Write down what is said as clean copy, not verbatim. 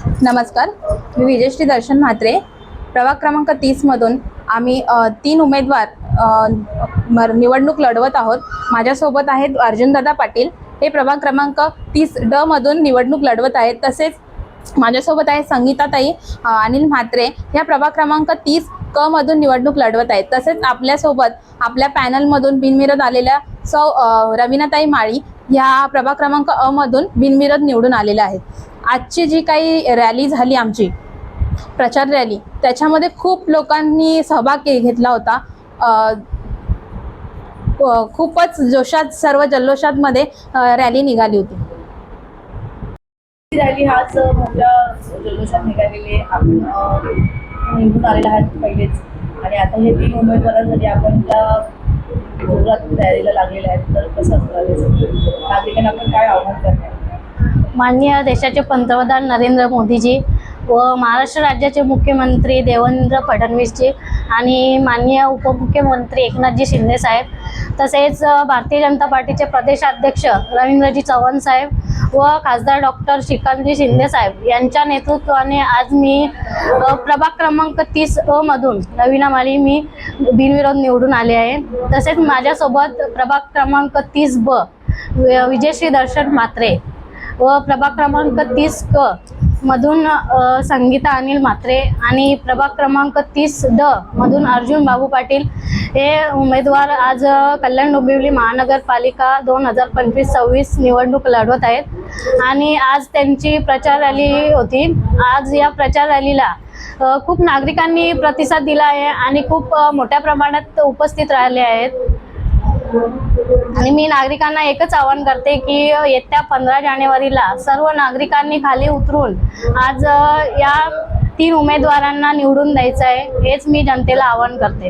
नमस्कार, मी विजयश्री दर्शन म्हात्रे. प्रभाग क्रमांक 30 मधून आम्ही 3 उमेदवार निवडणूक लढवत आहोत. माझ्यासोबत आहेत अर्जुनदादा पाटील, हे प्रभाग क्रमांक 30 ड मधून निवडणूक लढवत आहेत. तसेच माझ्यासोबत आहे संगीताताई अनिल म्हात्रे, ह्या प्रभाग क्रमांक 30 क मधून निवडणूक लढवत आहेत. तसेच आपल्यासोबत आपल्या पॅनलमधून बिनविरोध आलेल्या रवीनाताई माळी ह्या प्रभाग क्रमांक अ मधून बिनविरोध निवडून आलेल्या आहेत. आजची जी काही रॅली झाली, आमची प्रचार रॅली, त्याच्यामध्ये खूप लोकांनी सहभाग घेतला होता. खूपच जोशात, सर्व जल्लोषात मध्ये रॅली निघाली होती. रॅली हाच मोठ्या जल्लोषात निघालेले आपण निवडून आलेले आहेत पहिलेच, आणि आता हे 3 उमेदवारांसाठी आपण त्या जोरात तयारीला लागलेले आहेत. तर कसं नागरिकांना आपण काय आव्हान करणार? माननीय देशाचे पंतप्रधान नरेंद्र मोदीजी व महाराष्ट्र राज्याचे मुख्यमंत्री देवेंद्र फडणवीसजी आणि माननीय उपमुख्यमंत्री एकनाथजी शिंदे साहेब, तसेच भारतीय जनता पार्टीचे प्रदेशाध्यक्ष रवींद्रजी चव्हाण साहेब व खासदार डॉक्टर श्रीकांतजी शिंदे साहेब यांच्या नेतृत्वाने आज मी प्रभाग क्रमांक 30 अ मधून रवीना माळी मी बिनविरोध निवडून आले आहे. तसेच माझ्यासोबत प्रभाग क्रमांक 30 ब विजयश्री दर्शन म्हात्रे व प्रभाग क्रमांक 30 क मधून संगीता अनिल म्हात्रे आणि प्रभाग क्रमांक 30 ड मधून अर्जुन बाबू पाटील हे उमेदवार आज कल्याण डोंबिवली महानगरपालिका 2025-26 निवडणूक लढवत आहेत. आणि आज त्यांची प्रचार रॅली होती. आज या प्रचार रॅलीला खूप नागरिकांनी प्रतिसाद दिला आहे आणि खूप मोठ्या प्रमाणात उपस्थित राहिले आहेत. आणि मी नागरिकांना एकच आवाहन करते की येत्या 15 जानेवारीला सर्व नागरिकांनी खाली उतरून आज या 3 उमेदवारांना निवडून द्यायचं आहे, हेच मी जनतेला आवाहन करते.